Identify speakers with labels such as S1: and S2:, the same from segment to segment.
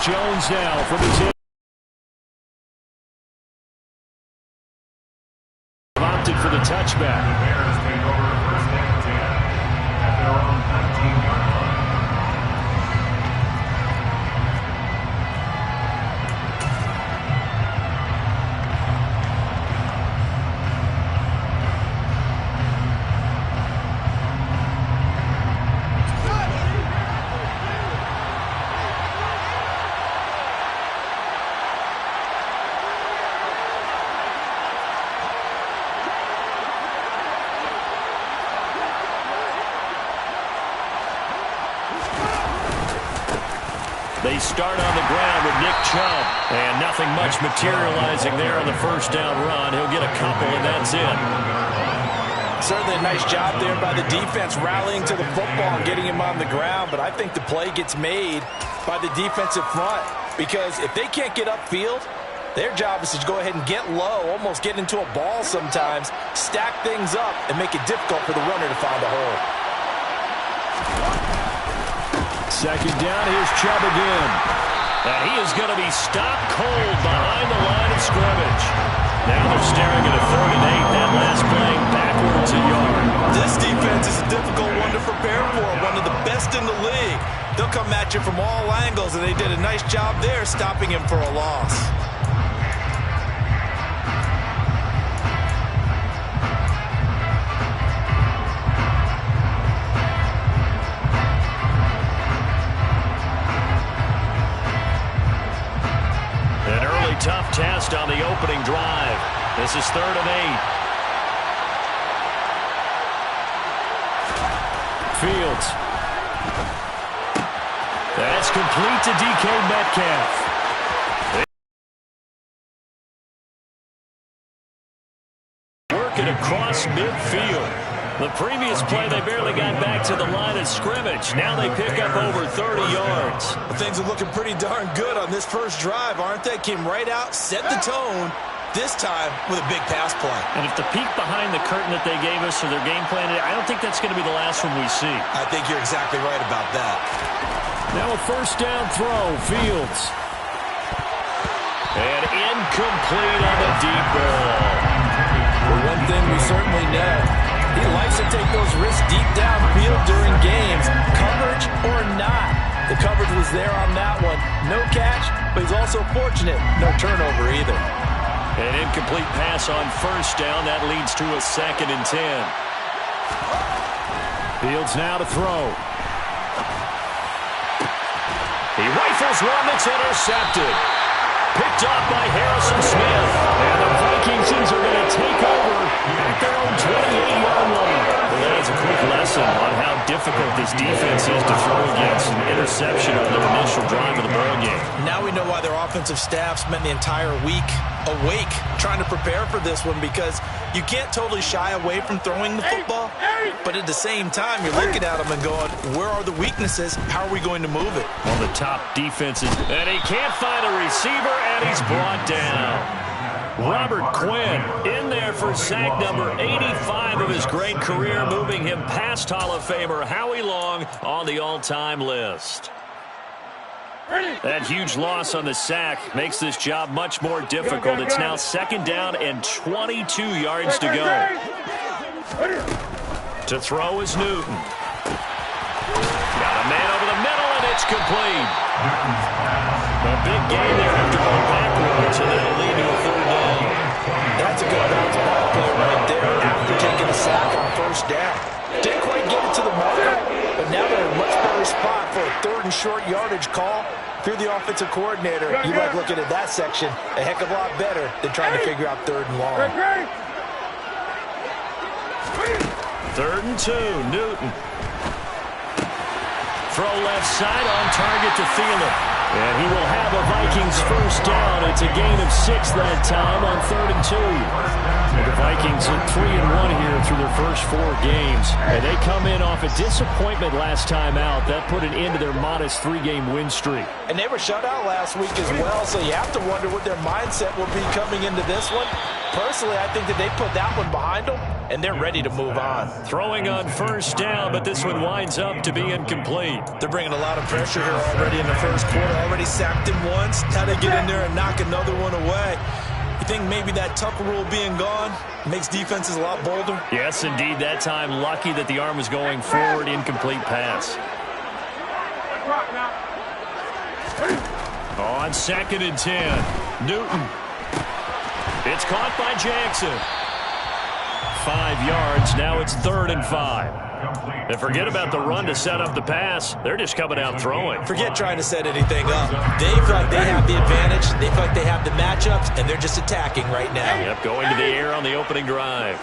S1: Jones now from his hip. Opted for the touchback.
S2: The Bears take over first and 10 at their own 19-yard line.
S1: They start on the ground with Nick Chubb. And nothing much materializing there on the first down run. He'll get a couple, and that's it.
S3: Certainly a nice job there by the defense rallying to the football and getting him on the ground. But I think the play gets made by the defensive front. Because if they can't get upfield, their job is to go ahead and get low, almost get into a ball sometimes, stack things up, and make it difficult for the runner to find a hole.
S1: Second down, here's Chubb again. And he is going to be stopped cold behind the line of scrimmage. Now they're staring at a 3rd and 8. That last play backwards a yard.
S3: This defense is a difficult one to prepare for, one of the best in the league. They'll come at you from all angles, and they did a nice job there stopping him for a loss.
S1: Tough test on the opening drive. This is 3rd and 8. Fields. That's complete to DK Metcalf. Working across midfield. The previous play, they barely got back to the line of scrimmage. Now they pick up over 30 yards.
S3: Well, things are looking pretty darn good on this first drive, aren't they? Came right out, set the tone, this time with a big pass play.
S1: And if the peek behind the curtain that they gave us or their game plan, I don't think that's going to be the last one we see.
S3: I think you're exactly right about that.
S1: Now a first down throw, Fields. And incomplete on the deep ball.
S3: Well, one thing we certainly know, he likes to take those risks deep downfield during games, coverage or not. The coverage was there on that one. No catch, but he's also fortunate. No turnover either.
S1: An incomplete pass on first down. That leads to a 2nd and 10. Fields now to throw. He rifles one that's intercepted. Picked off by Harrison Smith. And the Vikings are going to take over at their own 28-yard line. Well, that is a quick lesson on how difficult this defense is to throw against. An interception on their initial drive of the ball game.
S3: Now we know why their offensive staff spent the entire week awake trying to prepare for this one, because you can't totally shy away from throwing the football, but at the same time you're looking at them and going, where are the weaknesses? How are we going to move it?
S1: On the top defenses, and he can't find a receiver, and he's brought down. Robert Quinn in there for sack number 85 of his great career, moving him past Hall of Famer Howie Long on the all-time list. That huge loss on the sack makes this job much more difficult. It's now 2nd down and 22 yards to go. To throw is Newton. Got a man over the middle, and it's complete. A big gain there after going backwards, and that'll lead to a 3rd down.
S3: That's a good bounce ball play right there after taking a sack on first down. Didn't quite get it to the marker, but now they're in a much better spot for a 3rd and short yardage call. If you're the offensive coordinator, you like looking at that section a heck of a lot better than trying to figure out 3rd and long.
S1: 3rd and 2, Newton. Throw left side on target to Thielen. And he will have a Viking Vikings first down. It's a gain of 6 that time on 3rd and 2. The Vikings at 3-1 here through their first 4 games. And they come in off a disappointment last time out. That put an end to their modest 3-game win streak.
S3: And they were shut out last week as well, so you have to wonder what their mindset will be coming into this one. Personally, I think that they put that one behind them, and they're ready to move on.
S1: Throwing on first down, but this one winds up to be incomplete.
S3: They're bringing a lot of pressure here already in the first quarter. Already sacked him once. How to get in there and knock another one away. You think maybe that Tucker rule being gone makes defenses a lot bolder?
S1: Yes, indeed. That time, lucky that the arm was going forward. Incomplete pass. On 2nd and 10, Newton. It's caught by Jackson. 5 yards. Now it's 3rd and 5. And forget about the run to set up the pass. They're just coming out throwing.
S3: Forget trying to set anything up. They feel like they have the advantage. They feel like they have the matchups, and they're just attacking right now.
S1: Yep, going to the air on the opening drive.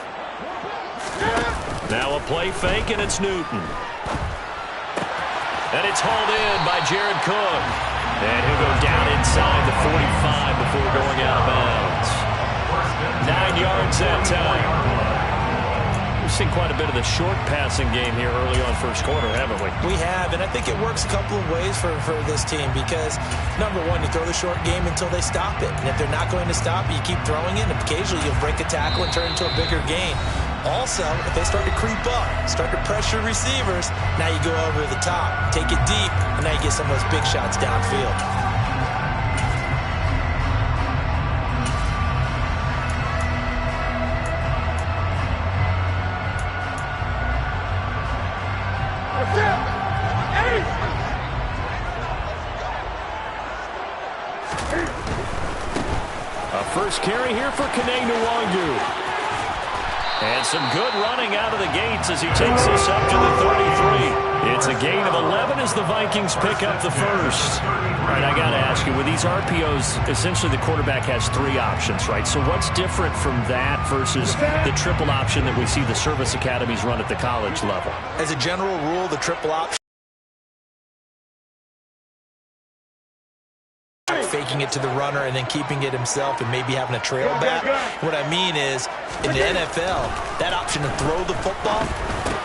S1: Now a play fake, and it's Newton. And it's hauled in by Jared Cook. And he'll go down inside the 45 before going out of bounds. 9 yards that time. We've seen quite a bit of the short passing game here early on first quarter, haven't we?
S3: We have, and I think it works a couple of ways for this team because, number one, you throw the short game until they stop it. And if they're not going to stop it, you keep throwing it, and occasionally you'll break a tackle and turn it into a bigger gain. Also, if they start to creep up, start to pressure receivers, now you go over the top, take it deep, and now you get some of those big shots downfield.
S1: A first carry here for Kene Nwangu. And some good running out of the gates as he takes this up to the 33. It's a gain of 11 as the Vikings pick up the first. All right, I got to ask you, with these RPOs, essentially the quarterback has 3 options, right? So what's different from that versus the triple option that we see the service academies run at the college level?
S3: As a general rule, the triple option, faking it to the runner and then keeping it himself and maybe having a trail back. What I mean is, in the NFL, that option to throw the football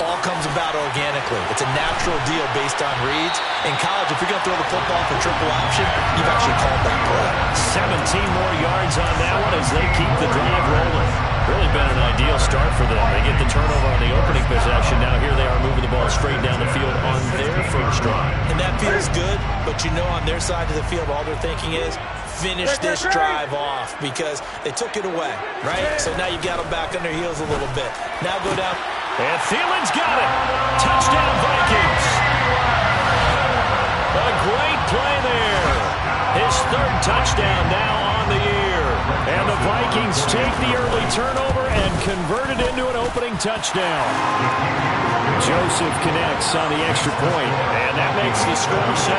S3: all comes about organically. It's a natural deal based on reads. In college, if you're going to throw the football for triple option, you've actually called that play.
S1: 17 more yards on that one as they keep the drive rolling. Really been an ideal start for them. They get the turnover on the opening possession. Now here they are moving the ball straight down the field on their first drive.
S3: And that feels good, but you know on their side of the field, all they're thinking is finish this drive off because they took it away, right? So now you've got them back on their heels a little bit. Now go down.
S1: And Thielen's got it. Touchdown Vikings. A great play there. His 3rd touchdown now on the year. And the Vikings take the early turnover and convert it into an opening touchdown. Joseph connects on the extra point, and that makes the score 7-0.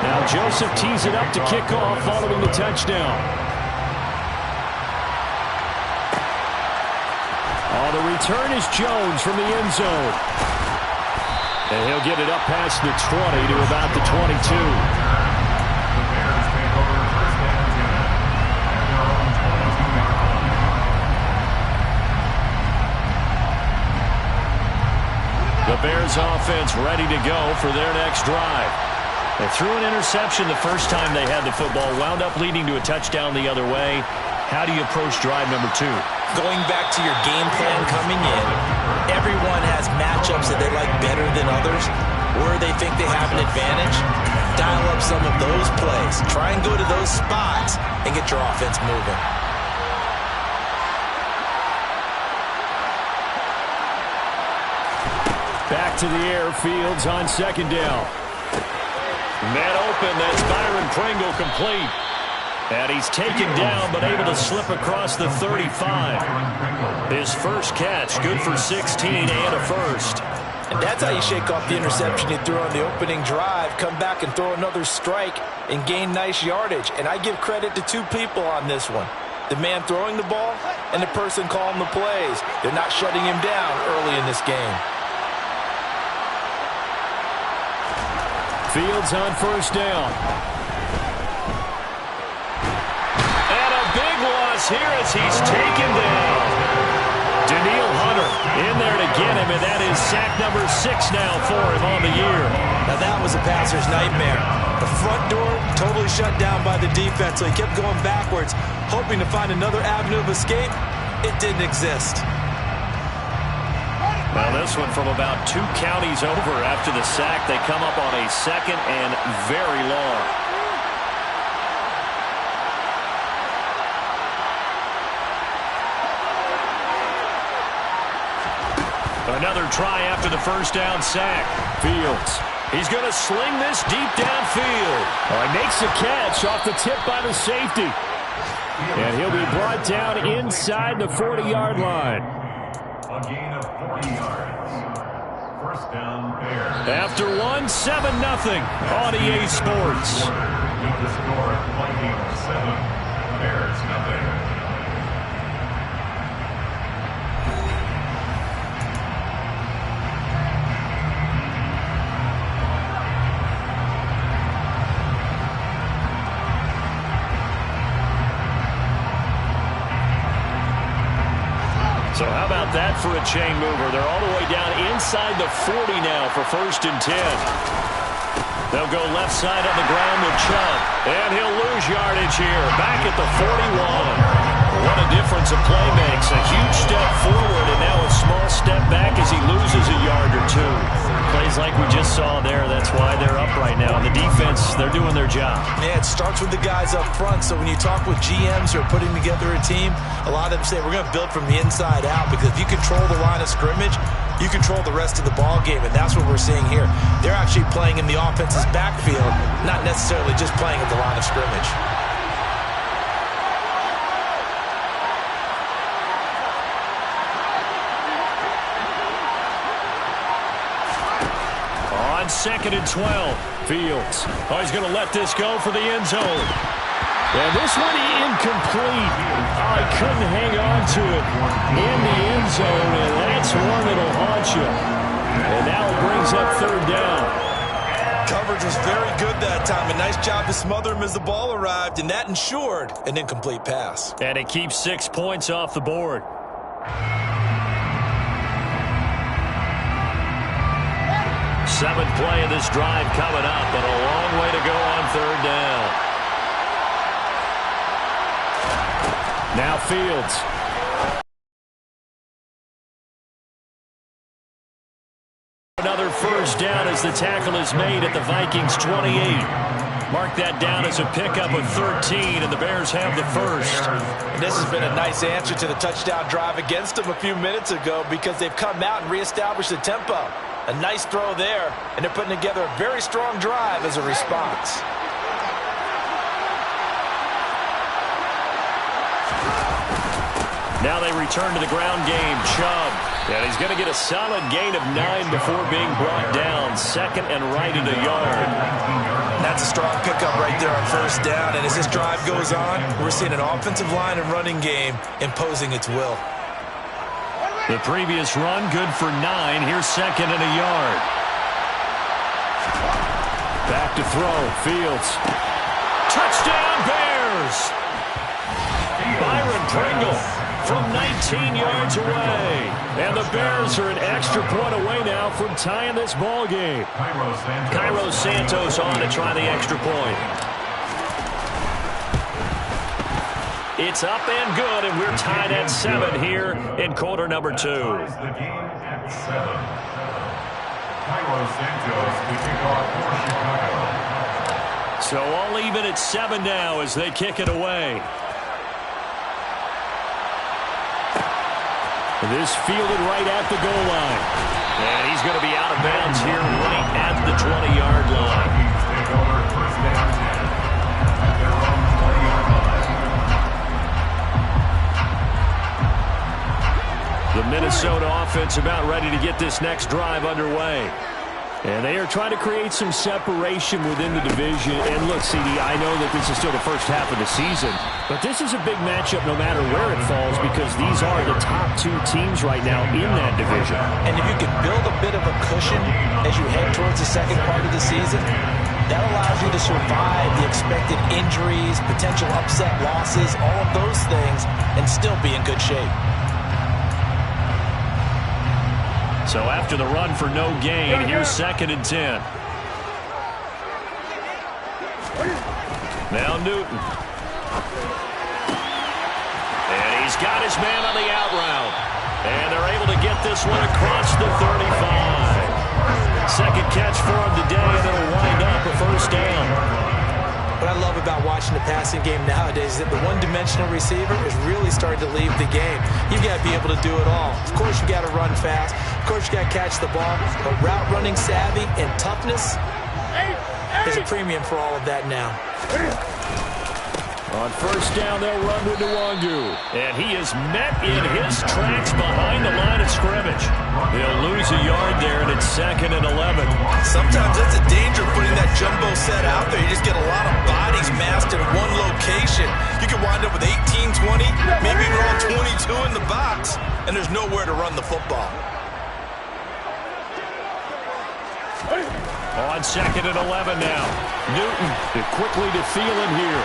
S1: Now Joseph tees it up to kick off following the touchdown. The return is Jones from the end zone. And he'll get it up past the 20 to about the 22. The Bears offense ready to go for their next drive. They threw an interception the first time they had the football, wound up leading to a touchdown the other way. How do you approach drive number 2?
S3: Going back to your game plan coming in, everyone has matchups that they like better than others, where they think they have an advantage. Dial up some of those plays. Try and go to those spots and get your offense moving.
S1: Back to the air, Fields on 2nd down. Man open, that's Byron Pringle complete. And he's taken down, but able to slip across the 35. His first catch, good for 16 and a first.
S3: And that's how you shake off the interception you threw on the opening drive, come back and throw another strike and gain nice yardage. And I give credit to 2 people on this one. The man throwing the ball and the person calling the plays. They're not shutting him down early in this game.
S1: Fields on first down. And a big loss here as he's taken down. Daniil Hunter in there to get him, and that is sack number 6 now for him on the year.
S3: Now that was a passer's nightmare. The front door totally shut down by the defense, so he kept going backwards, hoping to find another avenue of escape. It didn't exist.
S1: Well, this one from about 2 counties over after the sack. They come up on a second and very long. Another try after the first down sack. Fields. He's going to sling this deep downfield. Oh, he makes the catch off the tip by the safety. And he'll be brought down inside the 40-yard line.
S2: A gain of 40 yards. First down, Bears.
S1: After 1, 7-0 on EA Sports.
S2: With the score, Vikings 7, Bears 0.
S1: So how about that for a chain mover? They're all the way down inside the 40 now for 1st and 10. They'll go left side on the ground with Chubb. And he'll lose yardage here. Back at the 41. What a difference a play makes. A huge step forward and now a small step back as he loses a yard or 2. Plays like we just saw there. That's why they're up right now. And the defense, they're doing their job.
S3: Yeah, it starts with the guys up front. So when you talk with GMs who are putting together a team, a lot of them say we're going to build from the inside out, because if you control the line of scrimmage, you control the rest of the ball game, and that's what we're seeing here. They're actually playing in the offense's backfield, not necessarily just playing at the line of scrimmage.
S1: On 2nd and 12, Fields. Oh, he's going to let this go for the end zone. And this one incomplete. Oh, he couldn't hang on to it in the end zone, and that's one that'll haunt you. And now it brings up 3rd down.
S3: Coverage was very good that time. A nice job to smother him as the ball arrived, and that ensured an incomplete pass.
S1: And it keeps 6 points off the board. Seventh play of this drive coming up, but a long way to go on 3rd down. Now Fields. Another first down as the tackle is made at the Vikings 28. Mark that down as a pickup of 13, and the Bears have the first.
S3: And this has been a nice answer to the touchdown drive against them a few minutes ago, because they've come out and reestablished the tempo. A nice throw there, and they're putting together a very strong drive as a response.
S1: Now they return to the ground game. Chubb. And he's going to get a solid gain of 9 before being brought down. 2nd and right at a yard.
S3: That's a strong pickup right there on 1st down. And as this drive goes on, we're seeing an offensive line and running game imposing its will.
S1: The previous run, good for 9. Here's 2nd and a yard. Back to throw. Fields. Touchdown, Bears! Byron Pringle from 19 yards away. And the Bears are an extra point away now from tying this ball game. Cairo Santos on to try the extra point. It's up and good, and we're tied at 7 here in quarter number 2.
S2: The game at 7. Cairo Santos to kick off for Chicago.
S1: So all even at 7 now as they kick it away. This fielded right at the goal line. And he's going to be out of bounds here right at the 20-yard line.
S2: Vikings take over 1st down 10 at their own 20-yard line.
S1: The Minnesota offense about ready to get this next drive underway. And they are trying to create some separation within the division. And look, CD, I know that this is still the first half of the season, but this is a big matchup no matter where it falls, because these are the top 2 teams right now in that division.
S3: And if you can build a bit of a cushion as you head towards the second part of the season, That allows you to survive the expected injuries, potential upset losses, all of those things, and still be in good shape.
S1: So after the run for no gain, here's 2nd and 10. Now Newton. And he's got his man on the out route. And they're able to get this one across the 35. Second catch for him today, and it'll wind up a first down.
S3: What I love about watching the passing game nowadays is that the one-dimensional receiver is really starting to leave the game. You've got to be able to do it all. Of course, you've got to run fast. Of course, you've got to catch the ball. But route running savvy and toughness is a premium for all of that now.
S1: On first down, they'll run with Nwangu. And he is met in his tracks behind the line of scrimmage. They'll lose a yard there, and it's 2nd and 11.
S3: Sometimes that's a danger putting that jumbo set out there. You just get a lot of bodies massed in one location. You can wind up with 18, 20, maybe even all 22 in the box, and there's nowhere to run the football.
S1: On 2nd and 11 now. Newton quickly to Thielen here.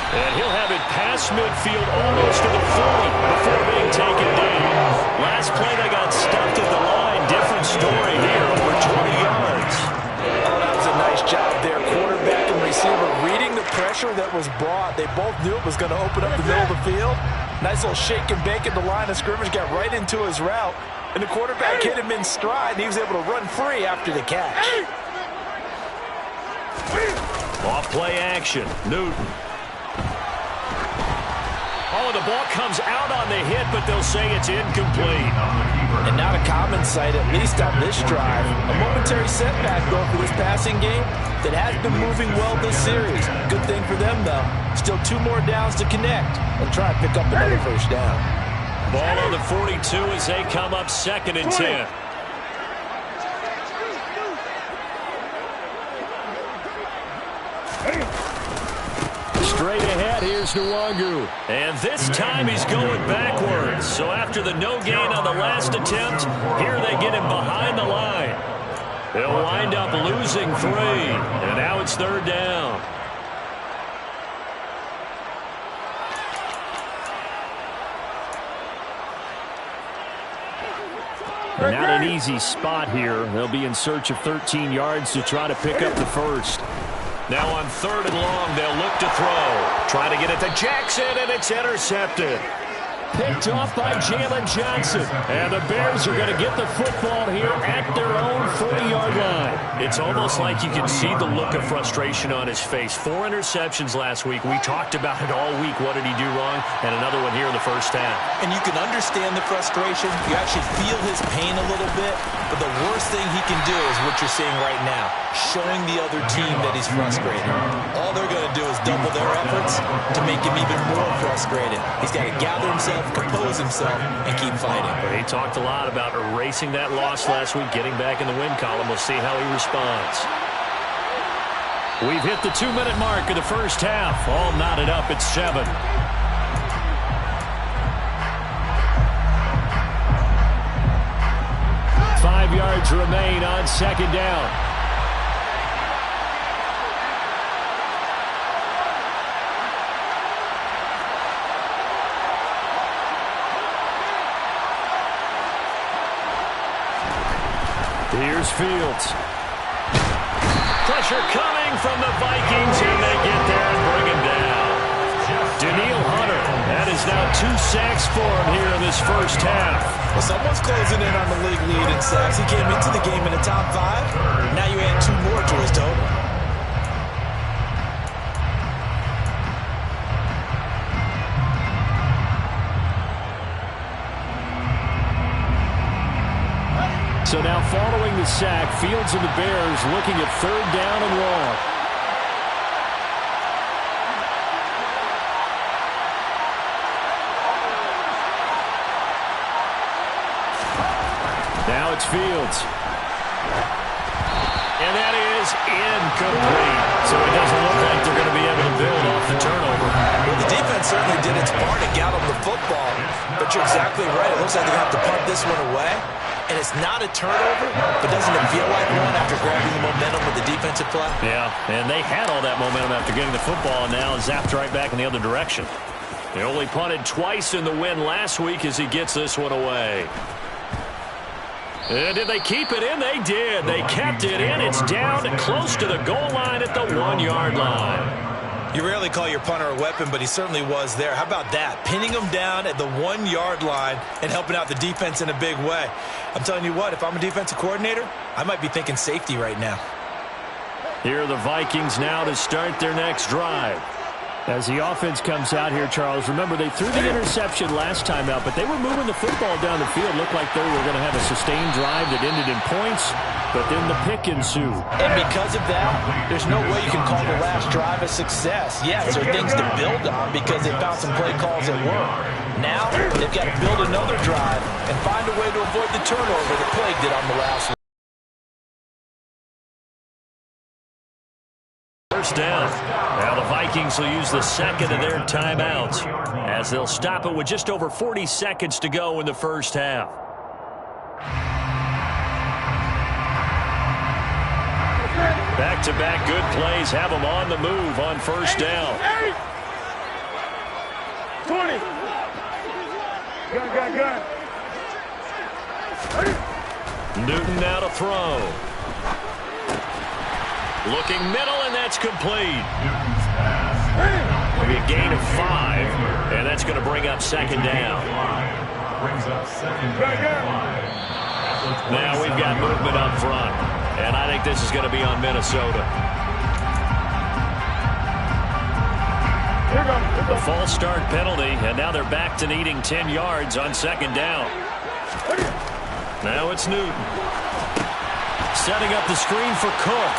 S1: And he'll have it past midfield almost to the 40 before being taken down. Last play they got stuffed at the line. Different story here, over 20 yards.
S3: Oh, that was a nice job there. Quarterback and receiver reading the pressure that was brought. They both knew it was going to open up the middle of the field. Nice little shake and bake at the line of scrimmage. Got right into his route. And the quarterback hit him in stride, and he was able to run free after the catch.
S1: Off play action. Newton. Oh, the ball comes out on the hit, but they'll say it's incomplete.
S3: And not a common sight, at least on this drive. A momentary setback, though, for this passing game that has been moving well this series. Good thing for them, though. Still 2 more downs to connect and try and pick up another first down.
S1: Ball on the 42 as they come up 2nd and 10. Straight ahead, here's Nwangu. And this time he's going backwards. So after the no gain on the last attempt, here they get him behind the line. They'll wind up losing 3. And now it's 3rd down. Not an easy spot here. They'll be in search of 13 yards to try to pick up the first. Now on 3rd and long, they'll look to throw. Try to get it to Jackson, and it's intercepted. Picked off by Jalen Johnson. And the Bears are going to get the football here at their own 40-yard line. It's almost like you can see the look of frustration on his face. 4 interceptions last week. We talked about it all week. What did he do wrong? And another one here in the first half.
S3: And you can understand the frustration. You actually feel his pain a little bit. But the worst thing he can do is what you're seeing right now, showing the other team that he's frustrated. All they're going to do is double their efforts to make him even more frustrated. He's got to gather himself, compose himself, and keep fighting.
S1: He talked a lot about erasing that loss last week, getting back in the win column. We'll see how he responds. We've hit the 2-minute mark of the first half. All knotted up at 7. 5 yards remain on 2nd down. Here's Fields. Pressure coming from the Vikings, and they get there and bring him down. Daniil Hunter, that is now 2 sacks for him here in this first half.
S3: Well, someone's closing in on the league lead in sacks. He came into the game in the top 5. Now you add 2 more to his total.
S1: So now following the sack, Fields and the Bears looking at 3rd down and long. Now it's Fields. And that is incomplete. So it doesn't look like they're going to be able to build off the turnover.
S3: Well, the defense certainly did its part to get him the football. But you're exactly right. It looks like they're going to have to punt this one away. And it's not a turnover, but doesn't it feel like one after grabbing the momentum with the defensive play?
S1: Yeah, and they had all that momentum after getting the football, and now zapped right back in the other direction. They only punted twice in the win last week as he gets this one away. And did they keep it in? They did. They kept it in. It's down close to the goal line at the 1-yard line.
S3: You rarely call your punter a weapon, but he certainly was there. How about that? Pinning him down at the 1-yard line and helping out the defense in a big way. I'm telling you what, if I'm a defensive coordinator, I might be thinking safety right now.
S1: Here are the Vikings now to start their next drive. As the offense comes out here, Charles, remember they threw the interception last time out, but they were moving the football down the field. Looked like they were going to have a sustained drive that ended in points, but then the pick ensued.
S3: And because of that, there's no way you can call the last drive a success. Yes, there are things to build on because they found some play calls that work. Now, they've got to build another drive and find a way to avoid the turnover that plagued it on the last one.
S1: First down. Now the Vikings will use the second of their timeouts as they'll stop it with just over 40 seconds to go in the first half. Back-to-back good plays have them on the move on first down.
S4: 20. Gun.
S1: Newton now to throw. Looking middle, and that's complete. Maybe a gain of 5, and that's going to bring up second down. Now we've got movement up front, and I think this is going to be on Minnesota. The false start penalty, and now they're back to needing 10 yards on second down. Now it's Newton. Setting up the screen for Cook.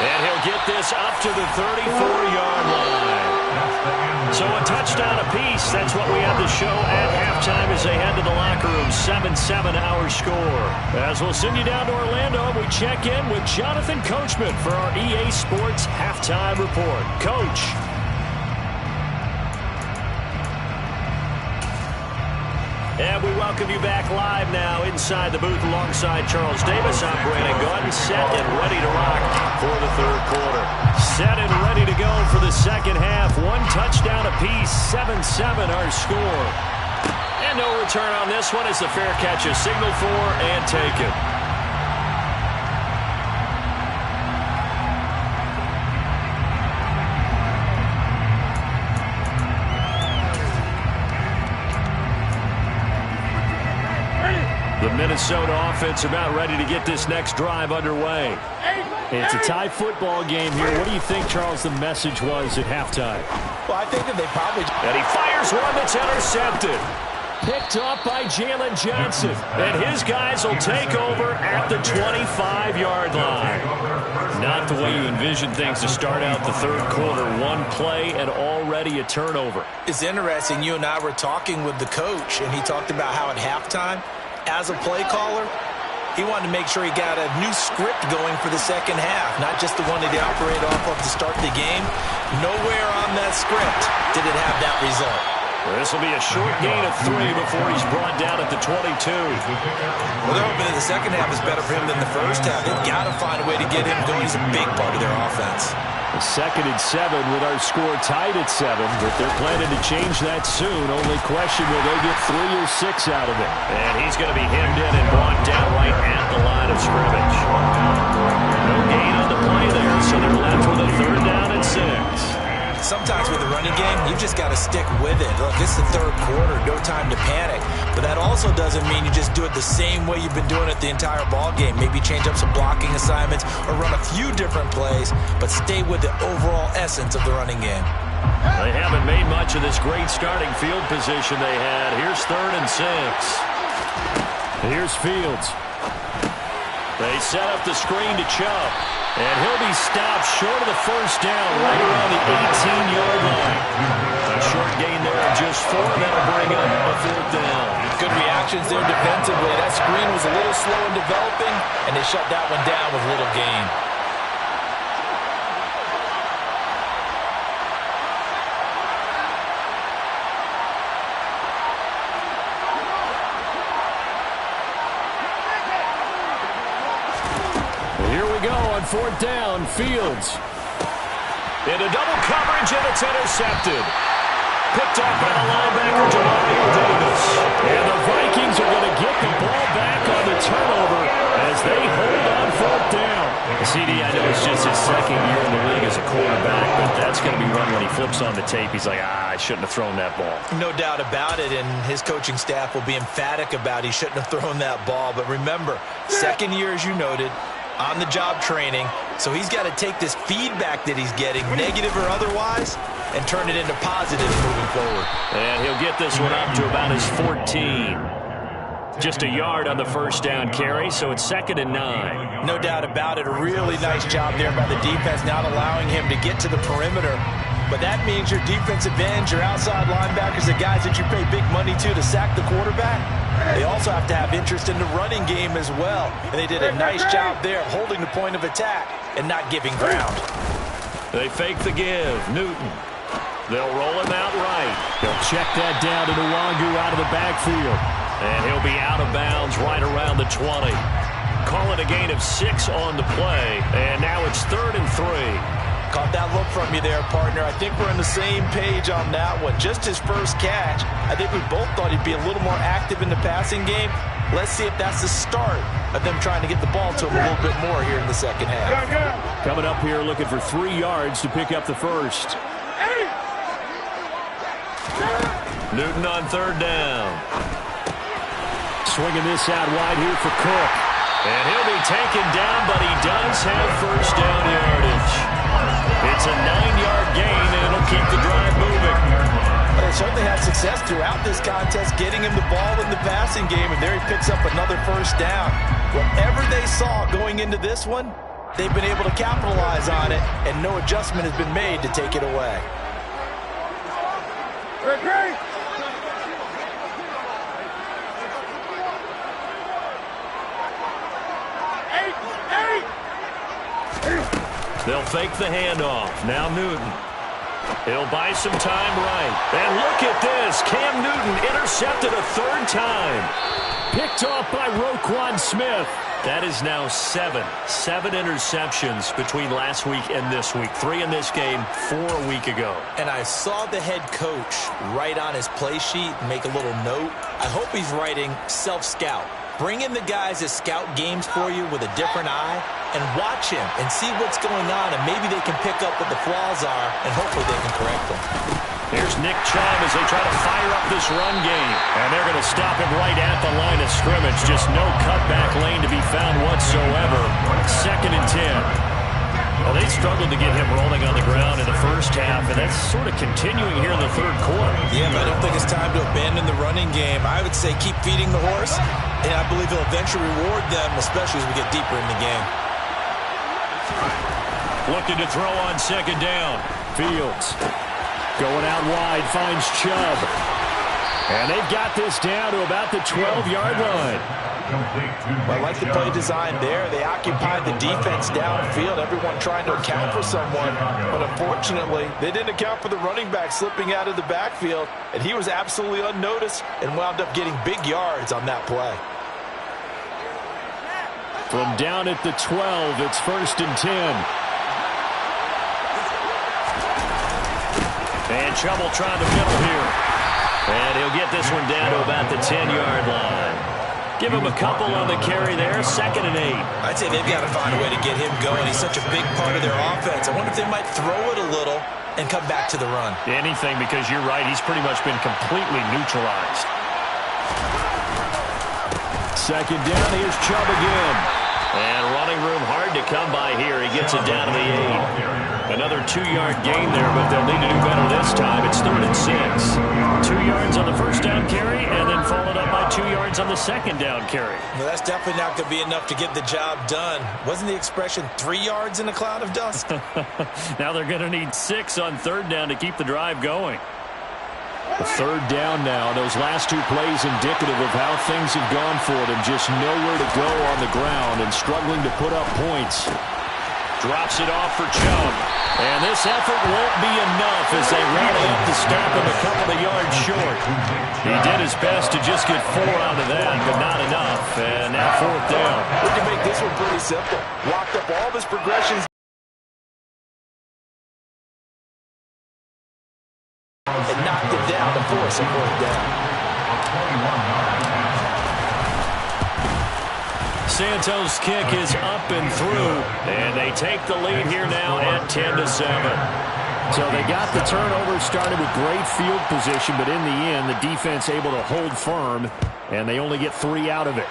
S1: And he'll get this up to the 34-yard line. So a touchdown apiece. That's what we have to show at halftime as they head to the locker room. 7-7 our score. As we'll send you down to Orlando, we check in with Jonathan Coachman for our EA Sports Halftime Report. Coach. And we welcome you back live now inside the booth alongside Charles Davis. I'm Brandon Gordon, set and ready to rock for the third quarter. Set and ready to go for the second half. One touchdown apiece, 7-7 our score. And no return on this one as the fair catch is signaled for and taken. The Minnesota offense about ready to get this next drive underway. It's a tie football game here. What do you think, Charles, the message was at halftime?
S3: Well, I think that they probably...
S1: And he fires one that's intercepted. Picked up by Jalen Johnson. And his guys will take over at the 25-yard line. Not the way you envision things to start out the third quarter. One play and already a turnover.
S3: It's interesting. You and I were talking with the coach, and he talked about how at halftime, as a play caller, he wanted to make sure he got a new script going for the second half, not just the one that he operated off of to start the game. Nowhere on that script did it have that result.
S1: This will be a short gain of 3 before he's brought down at the 22.
S3: Well, they're hoping that the second half is better for him than the first half. They've got to find a way to get him going. He's a big part of their offense.
S1: A 2nd and 7 with our score tied at 7, but they're planning to change that soon. Only question, will they get 3 or 6 out of it? And he's going to be hemmed in and brought down right at the line of scrimmage. No gain on the play there, so they're left with a 3rd down and 6.
S3: Sometimes with the running game, you've just got to stick with it. Look, it's the third quarter, no time to panic. But that also doesn't mean you just do it the same way you've been doing it the entire ball game. Maybe change up some blocking assignments or run a few different plays, but stay with the overall essence of the running game.
S1: They haven't made much of this great starting field position they had. Here's 3rd and 6. Here's Fields. They set up the screen to Chubb. And he'll be stopped short of the first down right around the 18-yard line. A short gain there of just 4. That'll bring up a 4th down.
S3: Good reactions there defensively. That screen was a little slow in developing, and they shut that one down with little gain.
S1: Here we go on 4th down. Fields. Into double coverage, and it's intercepted. Picked up by the linebacker, Demario Davis. And the Vikings are going to get the ball back on the turnover as they hold on 4th down. CD, I know it's just his second year in the league as a quarterback, but that's going to be one when he flips on the tape. He's like, I shouldn't have thrown that ball.
S3: No doubt about it, and his coaching staff will be emphatic about he shouldn't have thrown that ball. But remember, second year, as you noted, on-the-job training, so he's got to take this feedback that he's getting, negative or otherwise, and turn it into positives moving forward.
S1: And he'll get this one up to about his 14. Just a yard on the 1st down carry, so it's 2nd and 9.
S3: No doubt about it. A really nice job there by the defense, not allowing him to get to the perimeter. But that means your defensive ends, your outside linebackers, the guys that you pay big money to sack the quarterback, they also have to have interest in the running game as well. And they did a nice job there of holding the point of attack and not giving ground.
S1: They fake the give. Newton. They'll roll him out right. They'll check that down to Nwangu out of the backfield. And he'll be out of bounds right around the 20. Call it a gain of 6 on the play. And now it's 3rd and 3.
S3: Caught that look from you there, partner. I think we're on the same page on that one. Just his first catch. I think we both thought he'd be a little more active in the passing game. Let's see if that's the start of them trying to get the ball to him a little bit more here in the second half.
S1: Coming up here looking for 3 yards to pick up the first. Newton on 3rd down. Swinging this out wide here for Cook. And he'll be taken down, but he does have 1st down yardage. It's a 9-yard gain, and it'll keep the drive moving.
S3: Well, they certainly had success throughout this contest, getting him the ball in the passing game, and there he picks up another 1st down. Whatever they saw going into this one, they've been able to capitalize on it, and no adjustment has been made to take it away.
S4: Great.
S1: They'll fake the handoff. Now Newton. He'll buy some time right. And look at this. Cam Newton intercepted a 3rd time. Picked off by Roquan Smith. That is now 7 interceptions between last week and this week. 3 in this game, 4 a week ago.
S3: And I saw the head coach write on his play sheet, make a little note. I hope he's writing self-scout. Bring in the guys that scout games for you with a different eye and watch him and see what's going on, and maybe they can pick up what the flaws are, and hopefully they can correct them.
S1: Here's Nick Chubb as they try to fire up this run game. And they're going to stop him right at the line of scrimmage. Just no cutback lane to be found whatsoever. 2nd and 10. Well, they struggled to get him rolling on the ground in the first half, and that's sort of continuing here in the 3rd quarter.
S3: Yeah, but I don't think it's time to abandon the running game. I would say keep feeding the horse, and I believe he'll eventually reward them, especially as we get deeper in the game.
S1: Looking to throw on 2nd down. Fields going out wide, finds Chubb. And they've got this down to about the 12-yard line.
S3: Well, I like the play design there. They occupied the defense downfield, everyone trying to account for someone. But unfortunately, they didn't account for the running back slipping out of the backfield, and he was absolutely unnoticed and wound up getting big yards on that play.
S1: From down at the 12, it's 1st and 10. And Chubb will try the middle here. And he'll get this one down to about the 10-yard line. Give him a couple on the carry there, 2nd and 8.
S3: I'd say they've got to find a way to get him going. He's such a big part of their offense. I wonder if they might throw it a little and come back to the run.
S1: Anything, because you're right, he's pretty much been completely neutralized. 2nd down, here's Chubb again. And running room hard to come by here. He gets it down to the 8. Another 2-yard gain there, but they'll need to do better this time. It's 3rd and 6. 2 yards on the 1st down carry, and then followed up by 2 yards on the 2nd down carry.
S3: Well, that's definitely not going to be enough to get the job done. Wasn't the expression 3 yards in a cloud of dust?
S1: Now they're going to need 6 on 3rd down to keep the drive going. The 3rd down now. Those last 2 plays indicative of how things have gone for them. Just nowhere to go on the ground and struggling to put up points. Drops it off for Chubb. And this effort won't be enough as they rally up to stop him a couple of yards short. He did his best to just get 4 out of that, but not enough. And now 4th down.
S3: We can make this one pretty simple. Locked up all of his progressions. And knocked it down to force a 4th down.
S1: Santos' kick is up and through, and they take the lead here now at 10-7.
S5: So they got the turnover, started with great field position, but in the end, the defense able to hold firm, and they only get 3 out of it.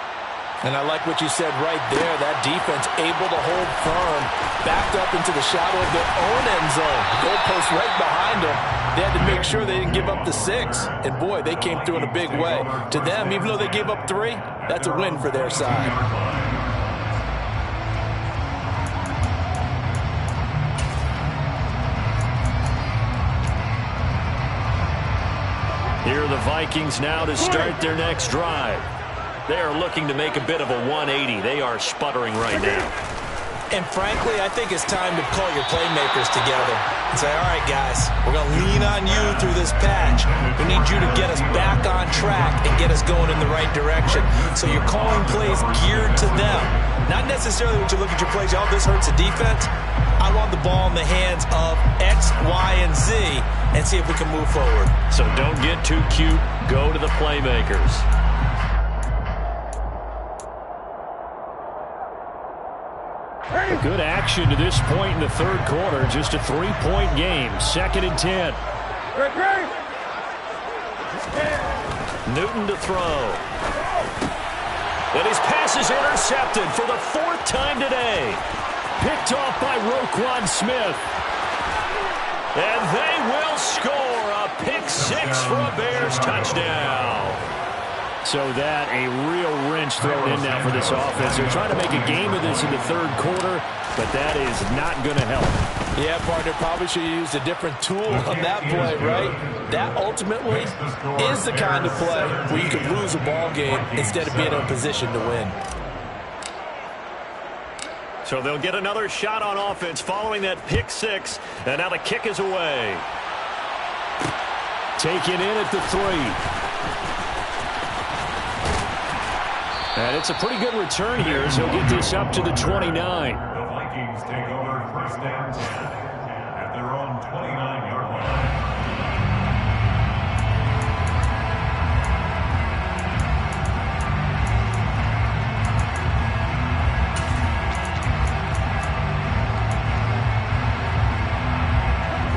S3: And I like what you said right there. That defense able to hold firm, backed up into the shadow of their own end zone. Goalpost right behind them. They had to make sure they didn't give up the 6. And, boy, they came through in a big way. To them, even though they gave up 3, that's a win for their side.
S1: Here are the Vikings now to start their next drive. They are looking to make a bit of a 180. They are sputtering right now.
S3: And frankly, I think it's time to call your playmakers together and say, all right, guys, we're going to lean on you through this patch. We need you to get us back on track and get us going in the right direction. So you're calling plays geared to them. Not necessarily when you look at your plays, oh, this hurts the defense. I want the ball in the hands of X, Y, and Z and see if we can move forward.
S1: So don't get too cute. Go to the playmakers.
S5: Good action to this point in the 3rd quarter. Just a 3-point game. 2nd and 10.
S1: Newton to throw. And his pass is intercepted for the 4th time today.
S5: Picked off by Roquan Smith.
S1: And they will score a pick 6 for a Bears touchdown.
S5: So that a real wrench thrown in now for this offense. They're trying to make a game of this in the 3rd quarter, but that is not going to help.
S3: Yeah, partner, probably should have used a different tool on that play, right? That ultimately is the kind of play where you can lose a ball game instead of being in a position to win.
S1: So they'll get another shot on offense following that pick 6, and now the kick is away.
S5: Taken in at the 3. And it's a pretty good return here as he'll get this up to the 29.
S2: The Vikings take over 1st and 10 at their own 29-yard line.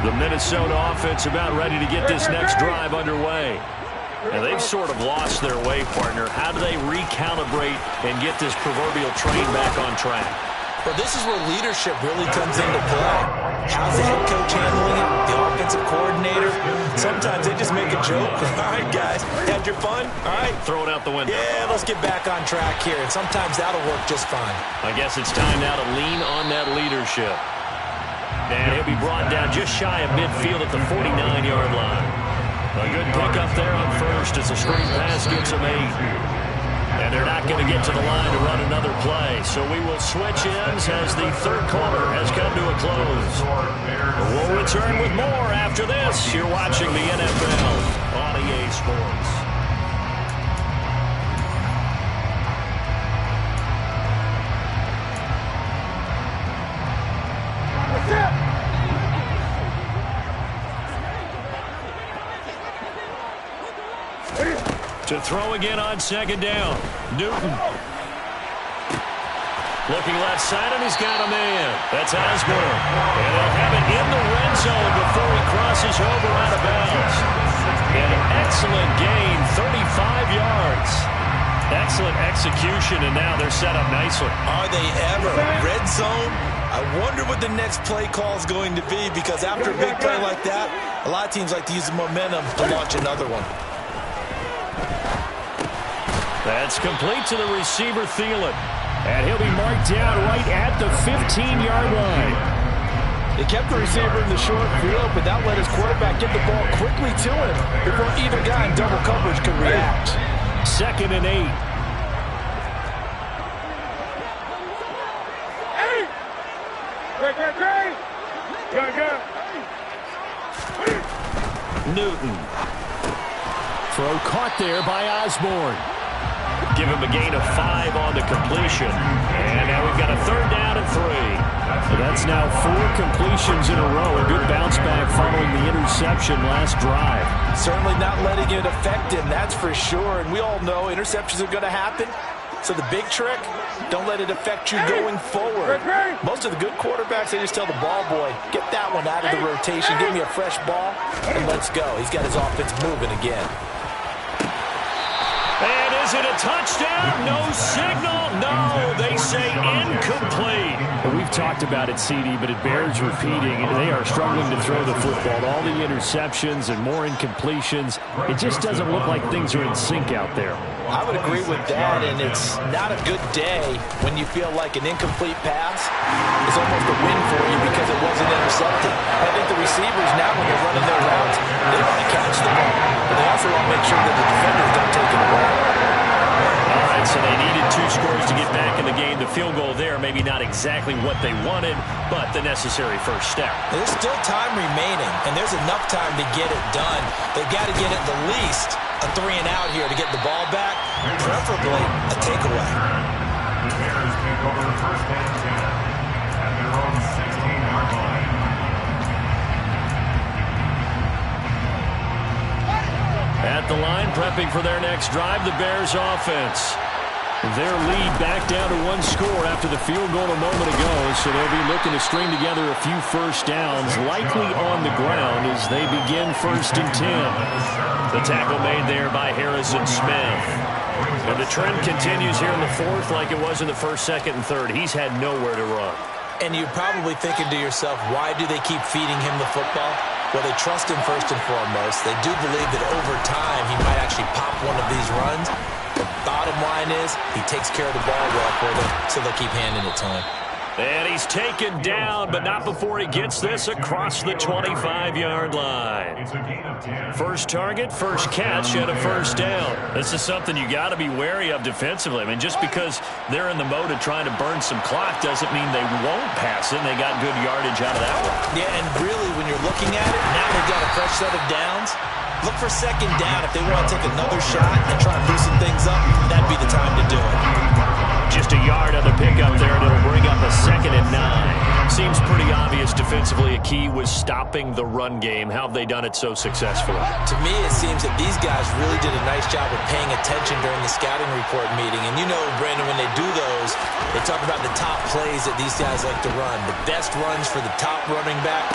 S1: The Minnesota offense about ready to get this next drive underway. And they've sort of lost their way, partner. How do they recalibrate and get this proverbial train back on track?
S3: Well, this is where leadership really comes into play. How's the head coach handling it? The offensive coordinator? Sometimes they just make a joke. All right, guys, had your fun? All right.
S1: Throw it out the window.
S3: Yeah, let's get back on track here. And sometimes that'll work just fine.
S1: I guess it's time now to lean on that leadership. And he'll be brought down just shy of midfield at the 49-yard line. A good pickup there on first as a screen pass gets him 8. And they're not going to get to the line to run another play. So we will switch ends as the 3rd quarter has come to a close. We'll return with more after this. You're watching the NFL on EA Sports. To throw again on 2nd down. Newton. Looking left side, and he's got a man. That's Osborne. And they'll have it in the red zone before he crosses over out of bounds. An excellent gain, 35 yards. Excellent execution, and now they're set up nicely.
S3: Are they ever? Red zone? I wonder what the next play call is going to be, because after a big play like that, a lot of teams like to use the momentum to launch another one.
S1: That's complete to the receiver, Thielen.
S5: And he'll be marked down right at the 15-yard line.
S3: They kept the receiver in the short field, but that let his quarterback get the ball quickly to him before either guy in double coverage could react.
S5: 2nd and 8.
S1: Newton.
S5: Throw caught there by Osborne.
S1: Give him a gain of 5 on the completion. And now we've got a 3rd down and 3.
S5: So that's now 4 completions in a row. A good bounce back following the interception last drive.
S3: Certainly not letting it affect him, that's for sure. And we all know interceptions are going to happen. So the big trick, don't let it affect you going forward. Most of the good quarterbacks, they just tell the ball boy, get that one out of the rotation, give me a fresh ball, and let's go. He's got his offense moving again.
S1: And is it a touchdown? No signal. No, they say incomplete.
S5: And we've talked about it, CD, but it bears repeating. They are struggling to throw the football. All the interceptions and more incompletions. It just doesn't look like things are in sync out there.
S3: I would agree with that, and it's not a good day when you feel like an incomplete pass is almost a win for you because it wasn't intercepted. I think the receivers now, when they're running their routes, they want to catch the ball, but they also want to make sure that the defenders don't take it away.
S1: All right, so they needed 2 scores to get back in the game. The field goal there, maybe not exactly what they wanted, but the necessary first step.
S3: There's still time remaining, and there's enough time to get it done. They've got to get at the least a 3 and out here to get the ball back, preferably a takeaway.
S2: The Bears take over the 1st and 10 at their own 16-yard line.
S1: At the line, prepping for their next drive, the Bears offense. Their lead back down to 1 score after the field goal a moment ago, so they'll be looking to string together a few first downs, likely on the ground as they begin 1st and 10. The tackle made there by Harrison Smith. And the trend continues here in the 4th like it was in the 1st, 2nd, and 3rd. He's had nowhere to run.
S3: And you're probably thinking to yourself, why do they keep feeding him the football? Well, they trust him first and foremost. They do believe that over time he might actually pop one of these runs. The bottom line is he takes care of the ball well for them, so they'll keep handing it to him.
S1: And he's taken down, but not before he gets this across the 25-yard line.
S2: It's a gain of 10.
S1: First target, first catch, and a 1st down. This is something you got to be wary of defensively. I mean, just because they're in the mode of trying to burn some clock doesn't mean they won't pass it. And they got good yardage out of that one.
S3: Yeah, and really, when you're looking at it, now they've got a fresh set of downs. Look for 2nd down. If they want to take another shot and try and loosen things up, that'd be the time to do it.
S1: Just a yard on the pickup there, and it'll bring up a 2nd and 9. Seems pretty obvious defensively a key was stopping the run game. How have they done it so successfully?
S3: To me, it seems that these guys really did a nice job of paying attention during the scouting report meeting. And you know, Brandon, when they do those, they talk about the top plays that these guys like to run. The best runs for the top running back.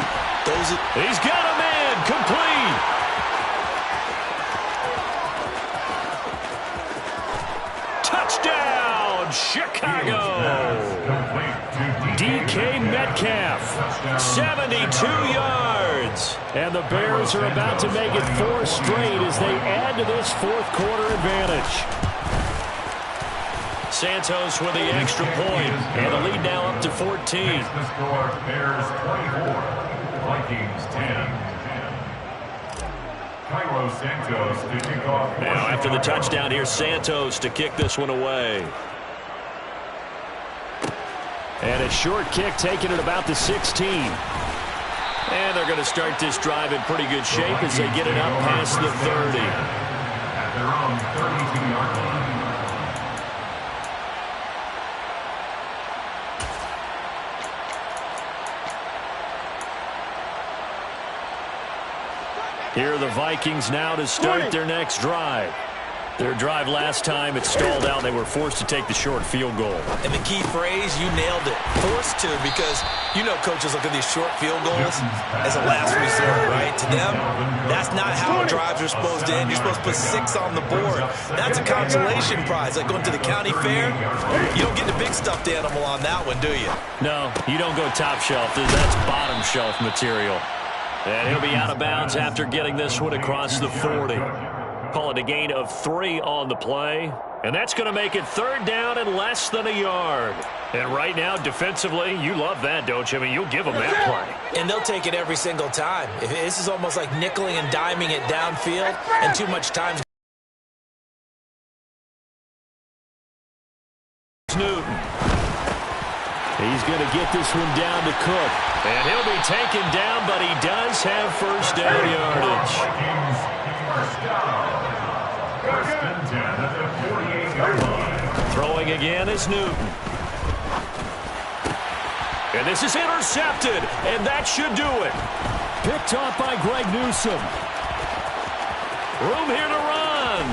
S1: He's got a man, complete. Touchdown, Chicago. DK Metcalf, 72 yards. And the Bears are about to make it 4 straight as they add to this 4th quarter advantage. Santos with the extra point, and the lead now up to 14.
S2: The score, Bears 24, Vikings 10. Santos to kick off.
S1: Now after the touchdown, here's Santos to kick this one away. And a short kick taken at about the 16. And they're going to start this drive in pretty good shape as they get it up past the 30.
S2: At their own 32-yard line.
S1: Here are the Vikings now to start their next drive. Their drive last time, it stalled out. They were forced to take the short field goal.
S3: And the key phrase, you nailed it. Forced to, because you know coaches look at these short field goals as a last resort, right? To them, that's not how drives are supposed to end. You're supposed to put 6 on the board. That's a consolation prize. Like going to the county fair, you don't get the big stuffed animal on that one, do you?
S1: No, you don't go top shelf. That's bottom shelf material. And he'll be out of bounds after getting this one across the 40. Call it a gain of 3 on the play. And that's going to make it 3rd down and less than a yard. And right now, defensively, you love that, don't you? I mean, you'll give them that play.
S3: And they'll take it every single time. This is almost like nickeling and diming it downfield, and too much time.
S1: Newton. He's going
S5: going to get this one down to Cook.
S1: And he'll be taken down, but he does have first down yardage.
S2: First down. First and 10 at the 48-yard line.
S1: Throwing again is Newton. And this is intercepted, and that should do it.
S5: Picked off by Greg Newsome.
S1: Room here to run.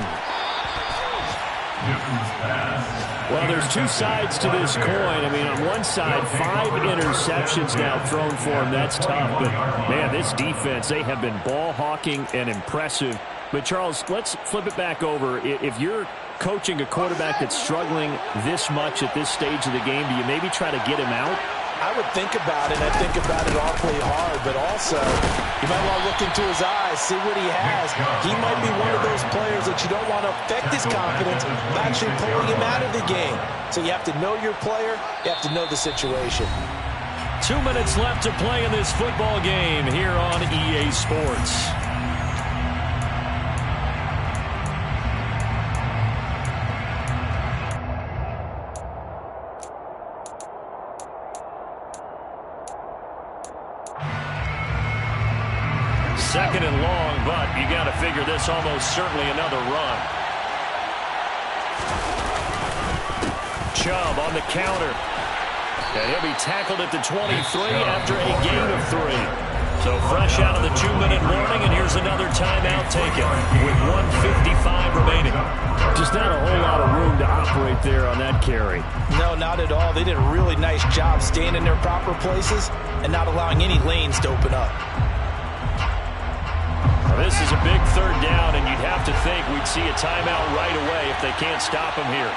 S2: Newton's pass.
S5: Well, there's two sides to this coin. I mean, on one side, 5 interceptions now thrown for him. That's tough. But, man, this defense, they have been ball hawking and impressive. But, Charles, let's flip it back over. If you're coaching a quarterback that's struggling this much at this stage of the game, do you maybe try to get him out?
S3: I would think about it. I think about it awfully hard, but also you might want to look into his eyes, see what he has. He might be one of those players that you don't want to affect his confidence by actually pulling him out of the game. So you have to know your player. You have to know the situation.
S1: 2 minutes left to play in this football game here on EA Sports. Second and long, but you got to figure this almost certainly another run. Chubb on the counter. And he'll be tackled at the 23 after a gain of 3. So fresh out of the 2-minute warning, and here's another timeout taken with 1:55 remaining.
S5: Just not a whole lot of room to operate there on that carry.
S3: No, not at all. They did a really nice job staying in their proper places and not allowing any lanes to open up.
S1: This is a big third down, and you'd have to think we'd see a timeout right away if they can't stop him here.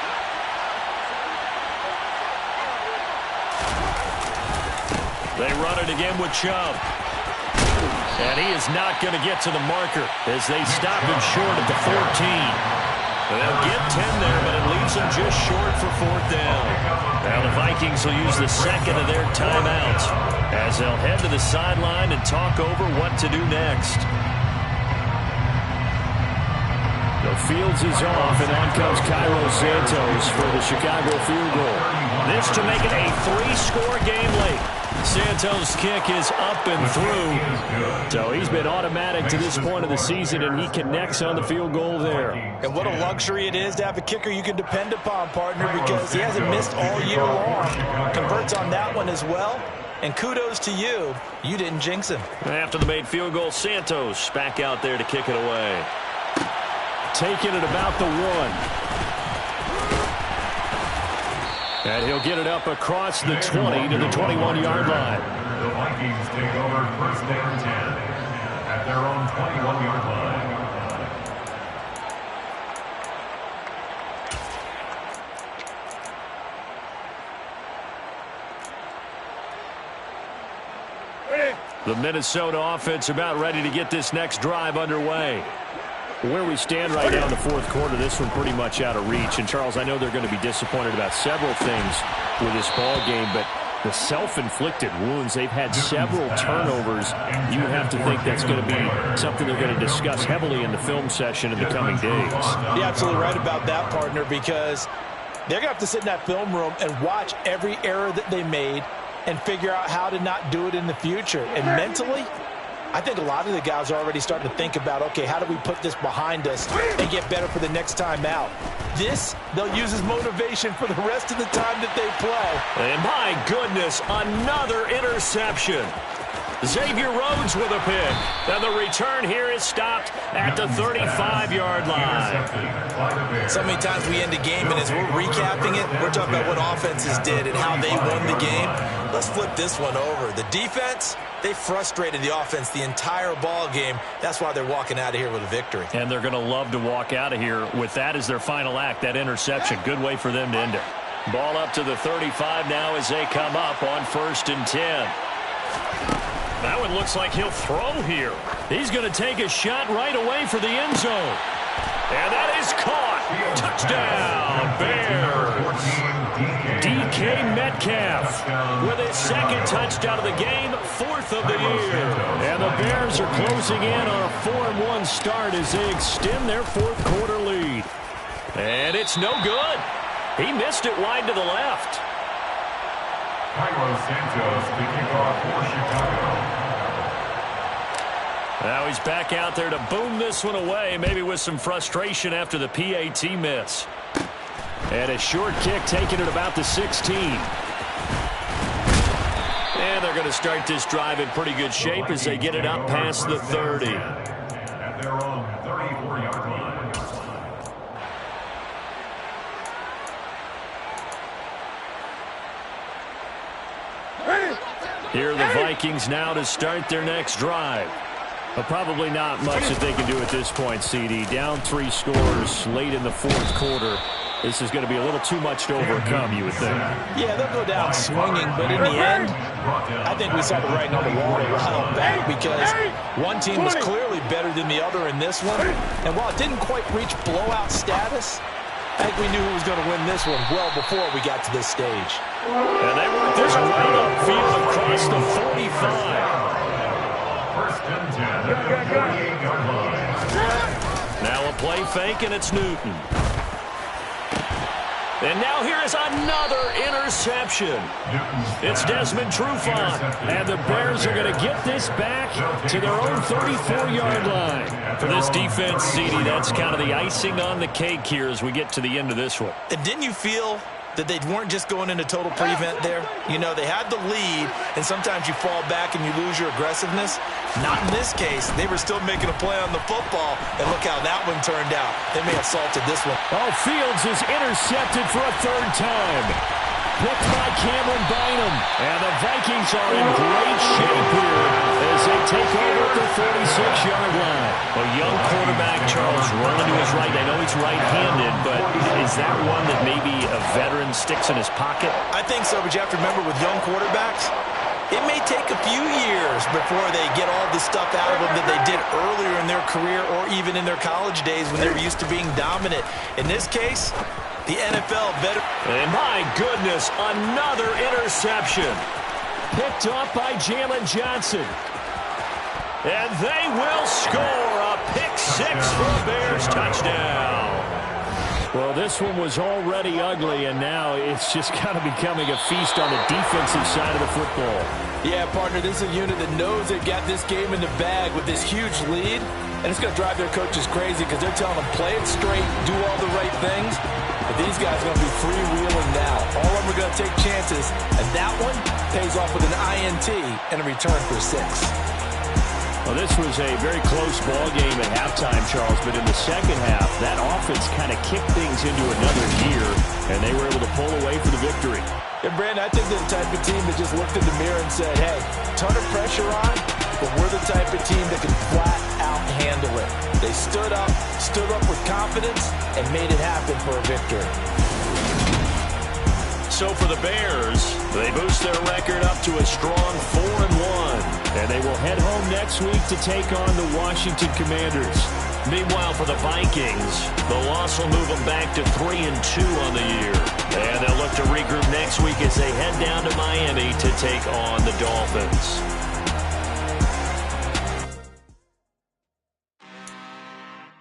S1: They run it again with Chubb. And he is not going to get to the marker as they stop him short at the 14. They'll get 10 there, but it leaves him just short for 4th down. Now the Vikings will use the second of their timeouts as they'll head to the sideline and talk over what to do next.
S5: The Fields is off, and on comes Cairo Santos for the Chicago field goal.
S1: This to make it a 3-score game late. Santos' kick is up and through.
S5: So he's been automatic to this point of the season, and he connects on the field goal there.
S3: And what a luxury it is to have a kicker you can depend upon, partner, because he hasn't missed all year long. Converts on that one as well. And kudos to you. You didn't jinx him.
S1: After the made field goal, Santos back out there to kick it away.
S5: Taking it about the 1. And he'll get it up across the 20 to the 21-yard line.
S2: The Vikings take over 1st and 10 at their own 21-yard line.
S1: The Minnesota offense about ready to get this next drive underway.
S5: Where we stand right now in the 4th quarter, this one pretty much out of reach. And, Charles, I know they're going to be disappointed about several things with this ball game, but the self-inflicted wounds, they've had several turnovers. You have to think that's going to be something they're going to discuss heavily in the film session in the coming days.
S3: You're absolutely right about that, partner, because they're going to have to sit in that film room and watch every error that they made and figure out how to not do it in the future. And mentally, I think a lot of the guys are already starting to think about, okay, how do we put this behind us and get better for the next time out? This, they'll use as motivation for the rest of the time that they play.
S1: And my goodness, another interception. Xavier Rhodes with a pick. And the return here is stopped at the 35-yard line.
S3: So many times we end a game, and as we're recapping it, we're talking about what offenses did and how they won the game. Let's flip this one over. The defense, they frustrated the offense the entire ball game. That's why they're walking out of here with a victory.
S1: And they're going to love to walk out of here with that as their final act, that interception. Good way for them to end it. Ball up to the 35 now as they come up on 1st and 10. That one looks like he'll throw here. He's going to take a shot right away for the end zone. And that is caught. Touchdown, Bears. DK Metcalf with his 2nd touchdown of the game, 4th of the year.
S5: And the Bears are closing in on a 4-1 start as they extend their 4th quarter lead.
S1: And it's no good. He missed it wide to the left.
S2: Santos to kick off for Chicago.
S1: Now he's back out there to boom this one away, maybe with some frustration after the PAT miss. And a short kick taken at about the 16. And they're going to start this drive in pretty good shape as they get it up past the 30.
S2: At their own 34-yard line.
S1: Here are the Vikings now to start their next drive. But probably not much that they can do at this point, CD. Down 3 scores late in the 4th quarter. This is going to be a little too much to overcome, you would think.
S3: Yeah, they'll go down swinging, but in the end, I think we saw the writing on the wall a while back because one team was clearly better than the other in this one. And while it didn't quite reach blowout status, I think we knew who was going to win this one well before we got to this stage.
S1: And they work this right upfield across the 45.
S2: First and 10 at the 38-yard line.
S1: Now a play fake, and it's Newton. And now here is another interception. It's Desmond Trufant. And the Bears are going to get this back to their own 34-yard line. For this defense, CD, that's kind of the icing on the cake here as we get to the end of this one.
S3: And didn't you feel that they weren't just going into total prevent there? You know, they had the lead, and sometimes you fall back and you lose your aggressiveness. Not in this case. They were still making a play on the football, and look how that one turned out. They may have salted this one.
S5: Oh, Fields is intercepted for a 3rd time. Picked by Cameron Bynum. And the Vikings are in great shape here as they take over at the 46-yard line.
S1: A young quarterback, Charles, rolling to his right. I know he's right-handed, but is that one that maybe a veteran sticks in his pocket?
S3: I think so, but you have to remember with young quarterbacks, it may take a few years before they get all the stuff out of them that they did earlier in their career or even in their college days when they were used to being dominant. In this case, the NFL veteran.
S1: And my goodness, another interception.
S5: Picked off by Jalen Johnson.
S1: And they will score a pick-6 for a Bears touchdown.
S5: Well, this one was already ugly, and now it's just kind of becoming a feast on the defensive side of the football.
S3: Yeah, partner, this is a unit that knows they've got this game in the bag with this huge lead, and it's going to drive their coaches crazy because they're telling them play it straight, do all the right things, but these guys are going to be freewheeling now. All of them are going to take chances, and that one pays off with an INT and a return for 6.
S5: Well, this was a very close ball game at halftime, Charles, but in the second half, that offense kind of kicked things into another gear, and they were able to pull away for the victory.
S3: And, Brandon, I think they're the type of team that just looked in the mirror and said, hey, ton of pressure on, but we're the type of team that can flat out handle it. They stood up with confidence, and made it happen for a victory.
S1: So for the Bears, they boost their record up to a strong 4-1.
S5: And they will head home next week to take on the Washington Commanders.
S1: Meanwhile, for the Vikings, the loss will move them back to 3-2 on the year. And they'll look to regroup next week as they head down to Miami to take on the Dolphins.